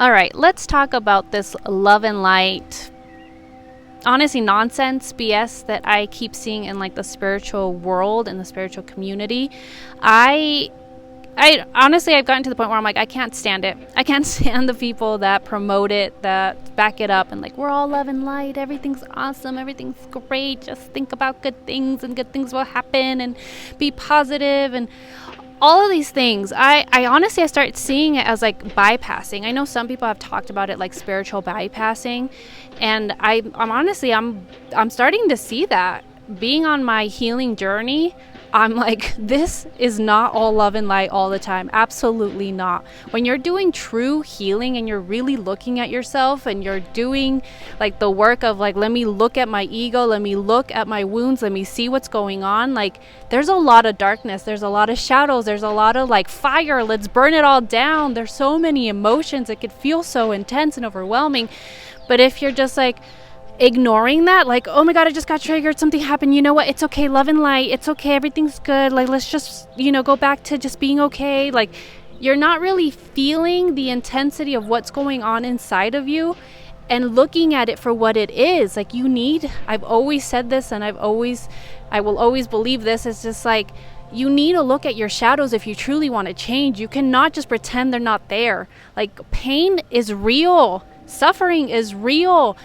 All right, let's talk about this love and light, honestly nonsense BS that I keep seeing in like the spiritual world and the spiritual community. I honestly, I've gotten to the point where I'm like, I can't stand it. I can't stand the people that promote it, that back it up, and like, we're all love and light, everything's awesome, everything's great, just think about good things and good things will happen, and be positive, and all of these things. I honestly, I start seeing it as like bypassing. I know some people have talked about it like spiritual bypassing, and I'm honestly, I'm starting to see that. Being on my healing journey, I'm like, this is not all love and light all the time. Absolutely not. When you're doing true healing and you're really looking at yourself and you're doing like the work of like, let me look at my ego, let me look at my wounds, let me see what's going on. Like, there's a lot of darkness, there's a lot of shadows, there's a lot of like fire, let's burn it all down. There's so many emotions. It could feel so intense and overwhelming. But if you're just like, ignoring that, like, oh my god, I just got triggered, something happened, you know what, it's okay, love and light, it's okay, everything's good, like, let's just, go back to just being okay. Like, you're not really feeling the intensity of what's going on inside of you and looking at it for what it is. Like, I've always said this, and I will always believe this, it's just like, you need to look at your shadows if you truly want to change. You cannot just pretend they're not there. Like, pain is real, suffering is real,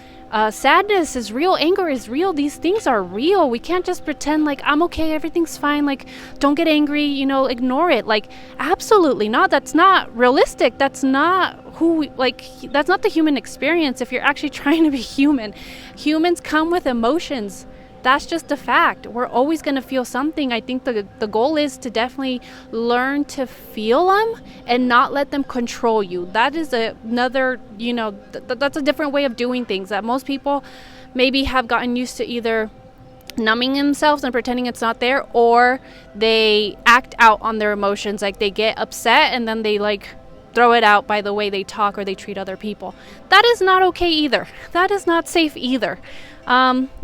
sadness is real, anger is real. These things are real. We can't just pretend like, I'm okay, everything's fine, like, don't get angry, ignore it. Like, absolutely not. That's not realistic. That's not that's not the human experience if you're actually trying to be human. Humans come with emotions. That's just a fact. We're always going to feel something. I think the goal is to definitely learn to feel them and not let them control you. That is another, that's a different way of doing things that most people maybe have gotten used to, either numbing themselves and pretending it's not there, or they act out on their emotions. Like, they get upset and then they like throw it out by the way they talk or they treat other people. That is not okay either. That is not safe either.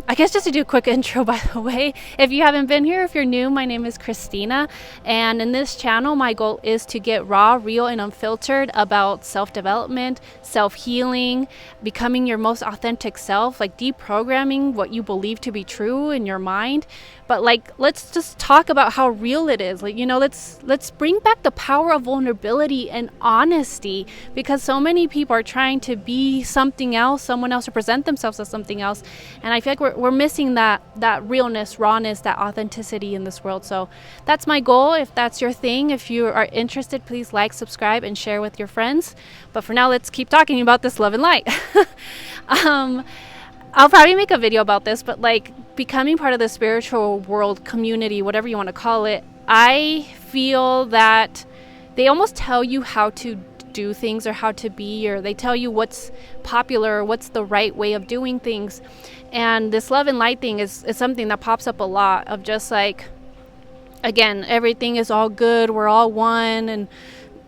I guess just to do a quick intro, by the way, if you haven't been here, if you're new, my name is Christina, and in this channel, my goal is to get raw, real, and unfiltered about self-development, self-healing, becoming your most authentic self, like deprogramming what you believe to be true in your mind. But like, let's just talk about how real it is. Like, let's bring back the power of vulnerability and honesty, because so many people are trying to be something else, someone else, to present themselves as something else. And I feel like we're missing that realness, rawness, that authenticity in this world. So that's my goal. If that's your thing, if you are interested, please like, subscribe, and share with your friends. But for now, let's keep talking about this love and light. I'll probably make a video about this, but like, becoming part of the spiritual world community, whatever you want to call it, I feel that they almost tell you how to do things or how to be, or they tell you what's popular or what's the right way of doing things. And this love and light thing is something that pops up a lot, of just like, again, everything is all good, we're all one, and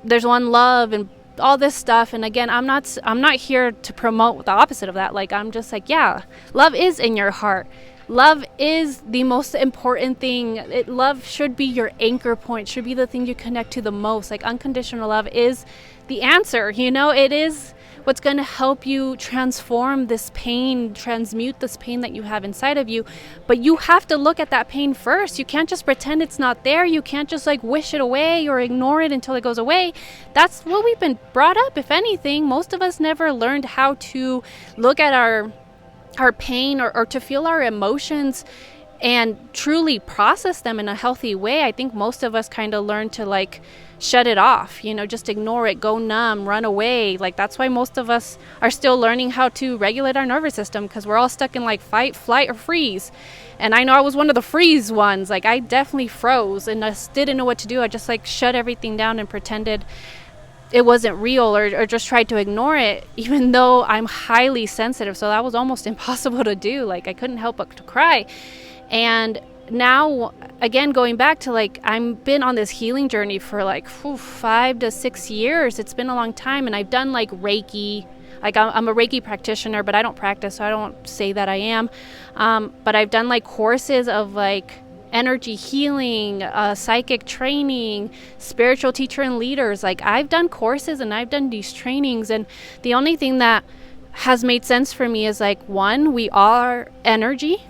there's one love, and all this stuff. And again, I'm not here to promote the opposite of that. Like, I'm just like, yeah, love is in your heart. Love is the most important thing. Love should be your anchor point, should be the thing you connect to the most. Like, unconditional love is the answer, it is what's going to help you transform this pain, transmute this pain that you have inside of you. But you have to look at that pain first. You can't just pretend it's not there. You can't just like wish it away or ignore it until it goes away. That's what we've been brought up. If anything, most of us never learned how to look at our pain or to feel our emotions and truly process them in a healthy way. I think most of us kind of learn to like shut it off, just ignore it, go numb, run away. Like, that's why most of us are still learning how to regulate our nervous system, because we're all stuck in like fight, flight, or freeze. And I know I was one of the freeze ones. Like, I definitely froze and just didn't know what to do. I just like shut everything down and pretended it wasn't real, or just tried to ignore it, even though I'm highly sensitive. So that was almost impossible to do. Like, I couldn't help but to cry. And now, again, going back to like, I've been on this healing journey for like 5 to 6 years. It's been a long time. And I've done like Reiki. Like, I'm a Reiki practitioner, but I don't practice, so I don't say that I am. But I've done like courses of like energy healing, psychic training, spiritual teacher and leaders. Like, I've done courses and I've done these trainings, and the only thing that has made sense for me is like, one, we are energy.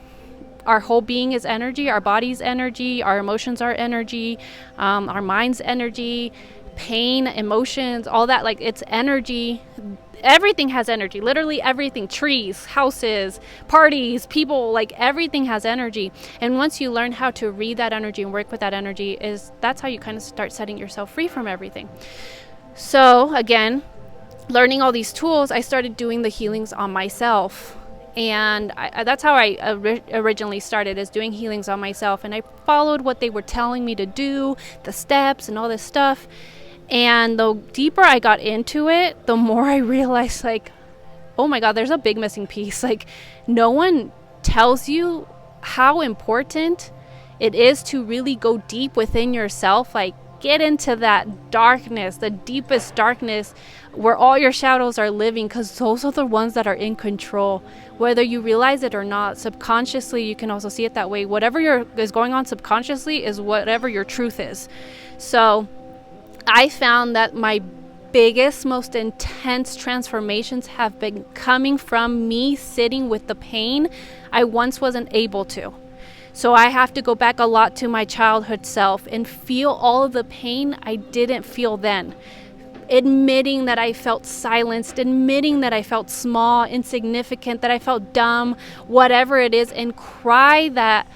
Our whole being is energy. Our body's energy. Our emotions are energy. Our mind's energy. Pain, emotions, all that, like, it's energy. Everything has energy. Literally everything. Trees, houses, parties, people, like, everything has energy. And once you learn how to read that energy and work with that energy, that's how you kind of start setting yourself free from everything. So again, learning all these tools, I started doing the healings on myself. And that's how I originally started, is doing healings on myself. And I followed what they were telling me to do, the steps and all this stuff. And the deeper I got into it, the more I realized, like, oh my God, there's a big missing piece. Like, no one tells you how important it is to really go deep within yourself. Like, get into that darkness, the deepest darkness where all your shadows are living, because those are the ones that are in control, whether you realize it or not. Subconsciously, you can also see it that way. Whatever is going on subconsciously is whatever your truth is. So I found that my biggest, most intense transformations have been coming from me sitting with the pain I once wasn't able to. So I have to go back a lot to my childhood self and feel all of the pain I didn't feel then. Admitting that I felt silenced, admitting that I felt small, insignificant, that I felt dumb, whatever it is, and cry that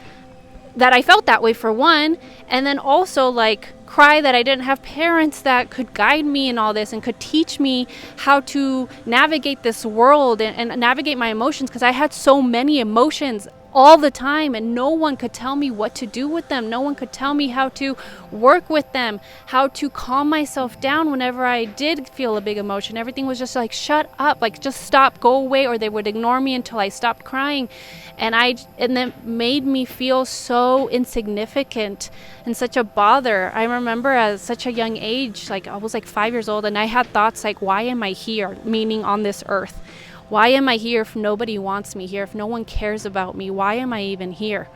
I felt that way, for one, and then also, like, cry that I didn't have parents that could guide me in all this and could teach me how to navigate this world and navigate my emotions, because I had so many emotions all the time, and no one could tell me what to do with them. No one could tell me how to work with them, how to calm myself down whenever I did feel a big emotion. Everything was just like, shut up, like, just stop, go away, or they would ignore me until I stopped crying. And then made me feel so insignificant and such a bother. I remember at such a young age, like, I was like 5 years old, and I had thoughts like, why am I here? Meaning on this earth. Why am I here if nobody wants me here? If no one cares about me, why am I even here?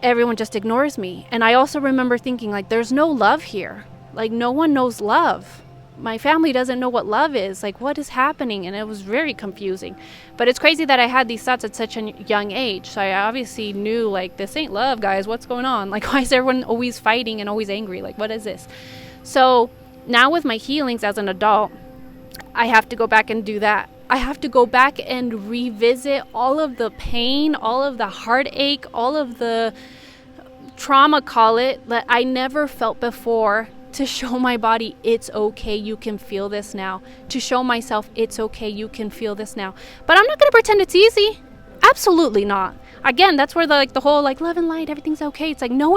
Everyone just ignores me. And I also remember thinking, like, there's no love here. Like, no one knows love. My family doesn't know what love is. Like, what is happening? And it was very confusing. But it's crazy that I had these thoughts at such a young age. So I obviously knew, like, this ain't love, guys. What's going on? Like, why is everyone always fighting and always angry? Like, what is this? So now with my healings as an adult, I have to go back and do that. I have to go back and revisit all of the pain, all of the heartache, all of the trauma, call it, that I never felt before, to show my body it's okay, you can feel this now. To show myself it's okay, you can feel this now. But I'm not going to pretend it's easy. Absolutely not. Again, that's where the whole, like, love and light, everything's okay. It's like, no,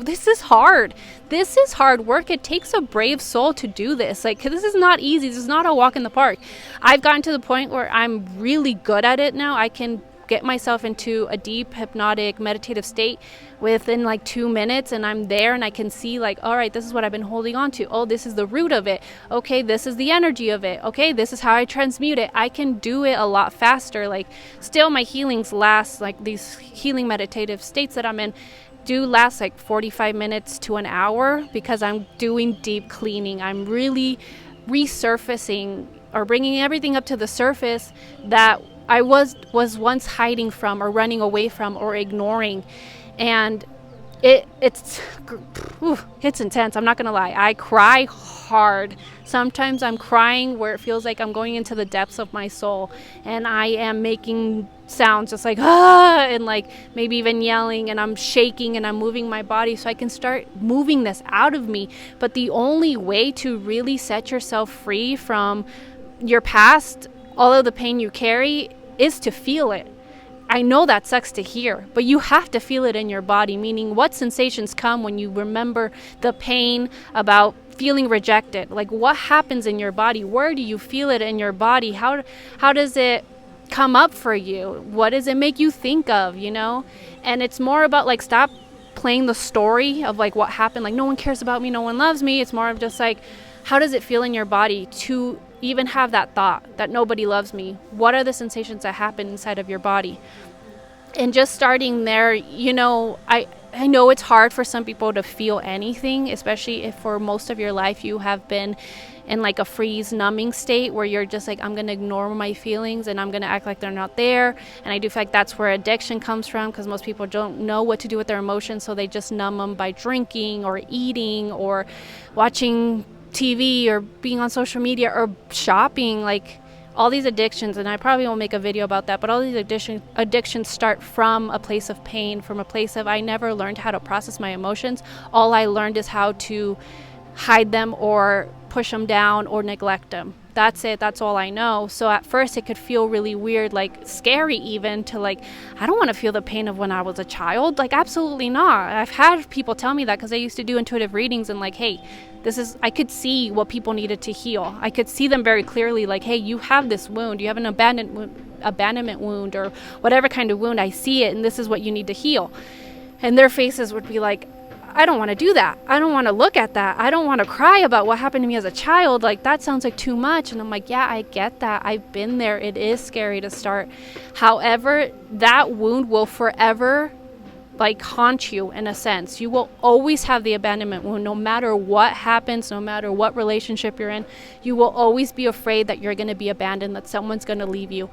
this is hard. This is hard work. It takes a brave soul to do this. Like, this is not easy. This is not a walk in the park. I've gotten to the point where I'm really good at it now. I can get myself into a deep hypnotic meditative state within like 2 minutes, and I'm there, and I can see, like, all right, this is what I've been holding on to. Oh, this is the root of it. Okay, this is the energy of it. Okay, this is how I transmute it. I can do it a lot faster. Like, still my healings last, like, these healing meditative states that I'm in do last like 45 minutes to an hour, because I'm doing deep cleaning. I'm really resurfacing or bringing everything up to the surface that I was once hiding from or running away from or ignoring. And it's intense. I'm not gonna lie. I cry hard. Sometimes I'm crying where it feels like I'm going into the depths of my soul, and I am making sounds just like and like maybe even yelling, and I'm shaking and I'm moving my body so I can start moving this out of me. But the only way to really set yourself free from your past, all of the pain you carry, is to feel it. I know that sucks to hear, but you have to feel it in your body, meaning what sensations come when you remember the pain about feeling rejected. Like, what happens in your body? Where do you feel it in your body? How does it come up for you? What does it make you think of, you know? And it's more about, like, stop playing the story of like what happened, like no one cares about me, no one loves me. It's more of just like, how does it feel in your body to even have that thought that nobody loves me? What are the sensations that happen inside of your body? And just starting there, you know, I know it's hard for some people to feel anything, especially if for most of your life you have been in like a freeze numbing state where you're just like, I'm going to ignore my feelings and I'm going to act like they're not there. And I do feel like that's where addiction comes from, because most people don't know what to do with their emotions, so they just numb them by drinking or eating or watching TV or being on social media or shopping. Like all these addictions, and I probably won't make a video about that, but all these addictions start from a place of pain, from a place of I never learned how to process my emotions. All I learned is how to hide them or push them down or neglect them. That's it. That's all I know. So at first it could feel really weird, like scary even, to like, I don't want to feel the pain of when I was a child. Like, absolutely not. I've had people tell me that because I used to do intuitive readings and like, hey, I could see what people needed to heal. I could see them very clearly, like, hey, you have this wound. You have an abandonment wound or whatever kind of wound. I see it, and this is what you need to heal. And their faces would be like, I don't want to do that. I don't want to look at that. I don't want to cry about what happened to me as a child. Like, that sounds like too much. And I'm like, yeah, I get that. I've been there. It is scary to start. However, that wound will forever like haunt you in a sense. You will always have the abandonment wound, no matter what happens, no matter what relationship you're in. You will always be afraid that you're going to be abandoned, that someone's going to leave you.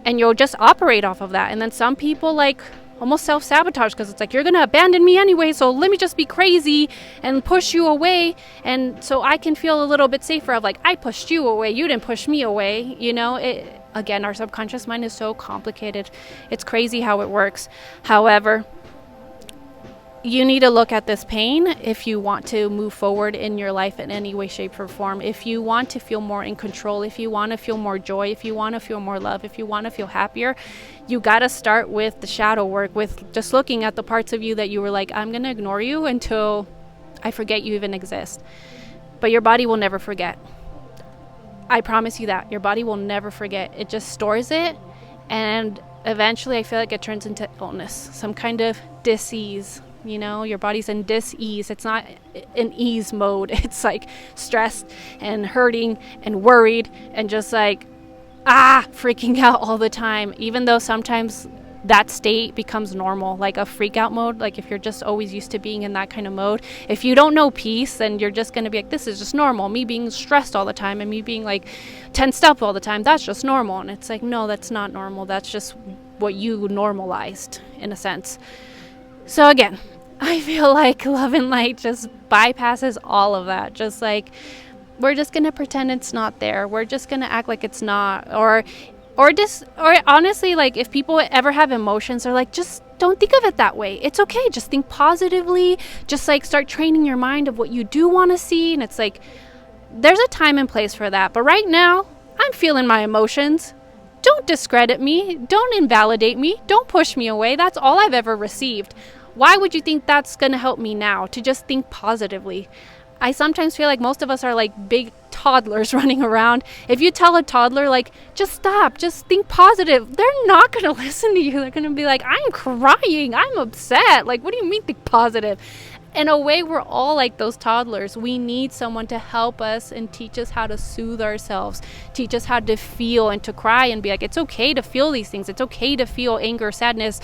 And you'll just operate off of that. And then some people like almost self-sabotage, because it's like, you're going to abandon me anyway, so let me just be crazy and push you away, and so I can feel a little bit safer of like, I pushed you away, you didn't push me away, you know. Again, our subconscious mind is so complicated. It's crazy how it works. However, you need to look at this pain if you want to move forward in your life in any way, shape, or form. If you want to feel more in control, if you want to feel more joy, if you want to feel more love, if you want to feel happier, you got to start with the shadow work, with just looking at the parts of you that you were like, I'm going to ignore you until I forget you even exist. But your body will never forget. I promise you that. Your body will never forget. It just stores it, and eventually I feel like it turns into illness, some kind of disease. You know, your body's in dis-ease. It's not in ease mode. It's like stressed and hurting and worried and just like, freaking out all the time. Even though sometimes that state becomes normal, like a freak out mode. Like if you're just always used to being in that kind of mode, if you don't know peace, then you're just going to be like, this is just normal. Me being stressed all the time and me being like tensed up all the time, that's just normal. And it's like, no, that's not normal. That's just what you normalized in a sense. So again, I feel like love and light just bypasses all of that. Just like, we're just going to pretend it's not there. We're just going to act like it's not. Or honestly, like if people ever have emotions, they're like, just don't think of it that way. It's okay. Just think positively. Just like start training your mind of what you do want to see. And it's like, there's a time and place for that. But right now, I'm feeling my emotions. Don't discredit me. Don't invalidate me. Don't push me away. That's all I've ever received. Why would you think that's going to help me now, to just think positively? I sometimes feel like most of us are like big toddlers running around. If you tell a toddler, like, just stop, just think positive, they're not going to listen to you. They're going to be like, I'm crying, I'm upset. Like, what do you mean think positive? In a way, we're all like those toddlers. We need someone to help us and teach us how to soothe ourselves, teach us how to feel and to cry and be like, it's okay to feel these things. It's okay to feel anger, sadness,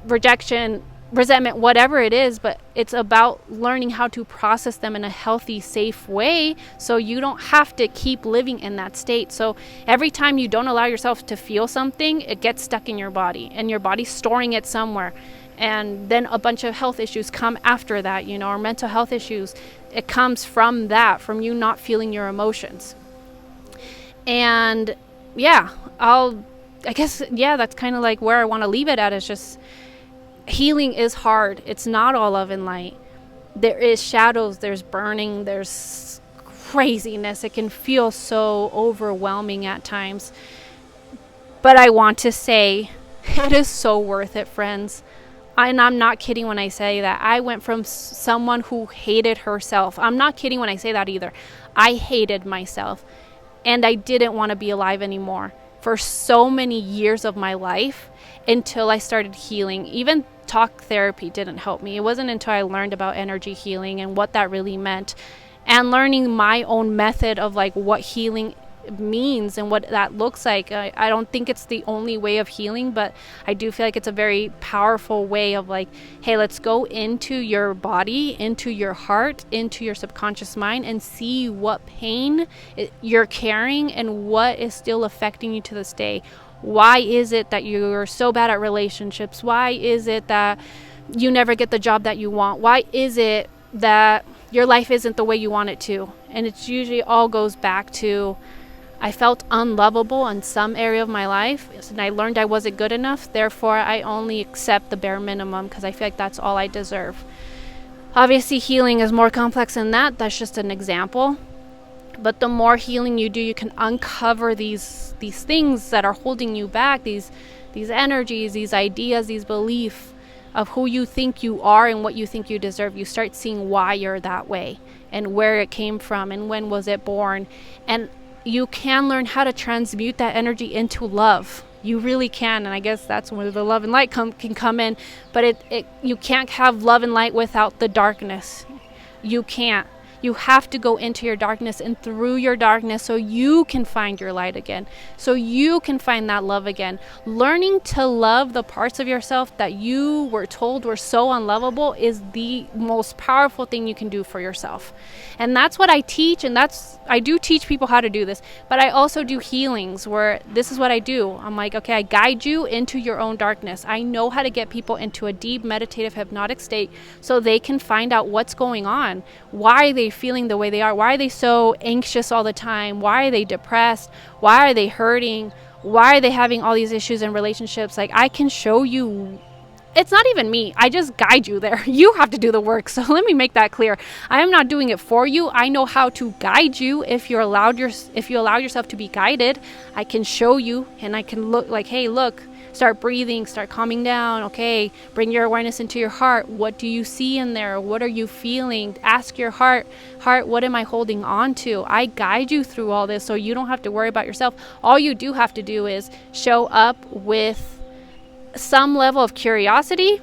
rejection, resentment, whatever it is, but it's about learning how to process them in a healthy, safe way, so you don't have to keep living in that state. So every time you don't allow yourself to feel something, it gets stuck in your body, and your body's storing it somewhere. And then a bunch of health issues come after that, you know, or mental health issues. It comes from that, from you not feeling your emotions. And I guess that's kind of like where I want to leave it at, is just healing is hard. It's not all love and light. There is shadows, there's burning, there's craziness. It can feel so overwhelming at times. But I want to say it is so worth it, friends. And I'm not kidding when I say that. I went from someone who hated herself. I'm not kidding when I say that either. I hated myself. And I didn't want to be alive anymore for so many years of my life, until I started healing. Even talk therapy didn't help me. It wasn't until I learned about energy healing and what that really meant, and learning my own method of like what healing means and what that looks like. I don't think it's the only way of healing, but I do feel like it's a very powerful way of like, hey, let's go into your body, into your heart, into your subconscious mind, and see what pain you're carrying and what is still affecting you to this day. Why is it that you're so bad at relationships? Why is it that you never get the job that you want? Why is it that your life isn't the way you want it to? And it's usually all goes back to, I felt unlovable in some area of my life, and I learned I wasn't good enough. Therefore, I only accept the bare minimum because I feel like that's all I deserve. Obviously, healing is more complex than that. That's just an example. But the more healing you do, you can uncover these things that are holding you back, these energies, these ideas, these beliefs of who you think you are and what you think you deserve. You start seeing why you're that way and where it came from and when was it born. And you can learn how to transmute that energy into love. You really can. And I guess that's where the love and light can come in. But you can't have love and light without the darkness. You can't. You have to go into your darkness and through your darkness so you can find your light again, so you can find that love again. Learning to love the parts of yourself that you were told were so unlovable is the most powerful thing you can do for yourself. And that's what I teach, and I do teach people how to do this, but I also do healings where this is what I do. I'm like, okay, I guide you into your own darkness. I know how to get people into a deep meditative hypnotic state so they can find out what's going on. Why are they feeling the way they are? Why are they so anxious all the time? Why are they depressed? Why are they hurting? Why are they having all these issues in relationships? Like, I can show you. It's not even me. I just guide you there. You have to do the work. So let me make that clear. I am not doing it for you. I know how to guide you if you allow yourself to be guided. I can show you, and I can look like, hey, look, start breathing, start calming down. Okay, bring your awareness into your heart. What do you see in there? What are you feeling? Ask your heart, what am I holding on to? I guide you through all this so you don't have to worry about yourself. All you do have to do is show up with some level of curiosity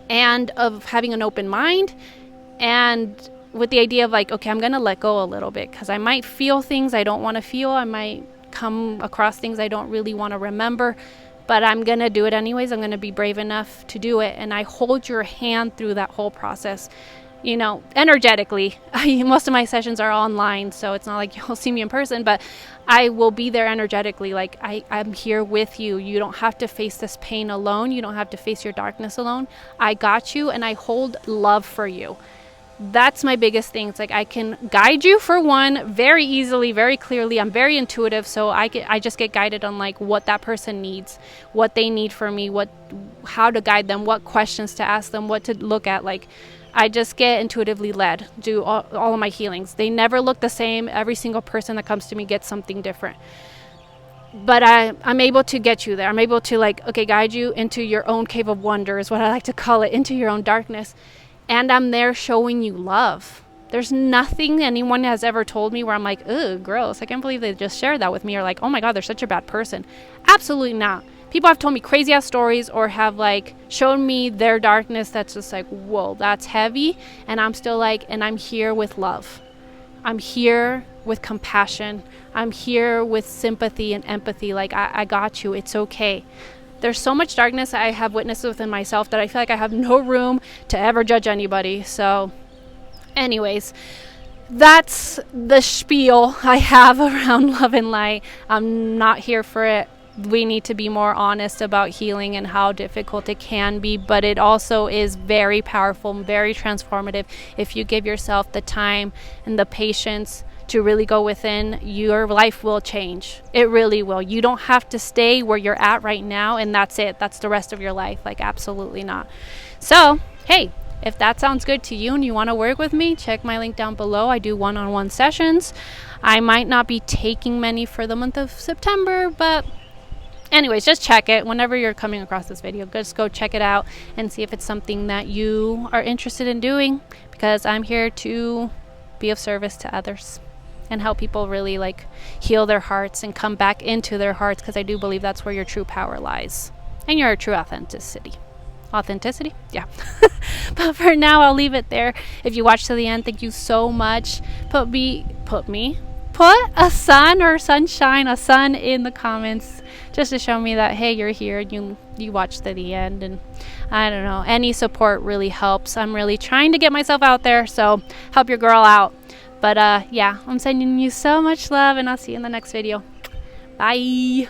and of having an open mind, and with the idea of like, okay, I'm going to let go a little bit because I might feel things I don't want to feel. I might come across things I don't really want to remember, but I'm going to do it anyways. I'm going to be brave enough to do it. And I hold your hand through that whole process, you know, energetically. Most of my sessions are online, so it's not like you'll see me in person, but I will be there energetically. Like, I'm here with you. You don't have to face this pain alone. You don't have to face your darkness alone. I got you, and I hold love for you. That's my biggest thing. It's like, I can guide you, for one, very easily, very clearly. I'm very intuitive, so I just get guided on like what that person needs, what they need from me, how to guide them, what questions to ask them, what to look at. Like, I just get intuitively led, do all of my healings. They never look the same. Every single person that comes to me gets something different. But I'm able to get you there. I'm able to like, okay, guide you into your own cave of wonder is what I like to call it, into your own darkness. And I'm there showing you love. There's nothing anyone has ever told me where I'm like, ugh, gross. I can't believe they just shared that with me. Or like, oh my God, they're such a bad person. Absolutely not. People have told me crazy ass stories or have like shown me their darkness that's just like, whoa, that's heavy. And I'm still like, and I'm here with love. I'm here with compassion. I'm here with sympathy and empathy. Like, I got you. It's okay. There's so much darkness I have witnessed within myself that I feel like I have no room to ever judge anybody. So anyways, that's the spiel I have around love and light. I'm not here for it. We need to be more honest about healing and how difficult it can be, but it also is very powerful and very transformative if you give yourself the time and the patience to really go within. Your life will change. It really will. You don't have to stay where you're at right now and that's it. That's the rest of your life. Like, absolutely not. So, hey, if that sounds good to you and you want to work with me, check my link down below. I do one-on-one sessions. I might not be taking many for the month of September, but anyways, just check it. Whenever you're coming across this video, just go check it out and see if it's something that you are interested in doing, because I'm here to be of service to others and help people really like heal their hearts and come back into their hearts, because I do believe that's where your true power lies and your true authenticity. Yeah. But for now, I'll leave it there. If you watched to the end, thank you so much. Put put a sun or sunshine, a sun in the comments, just to show me that, hey, you're here and you watched to the end. And I don't know, any support really helps. I'm really trying to get myself out there, so help your girl out. But yeah, I'm sending you so much love, and I'll see you in the next video. Bye.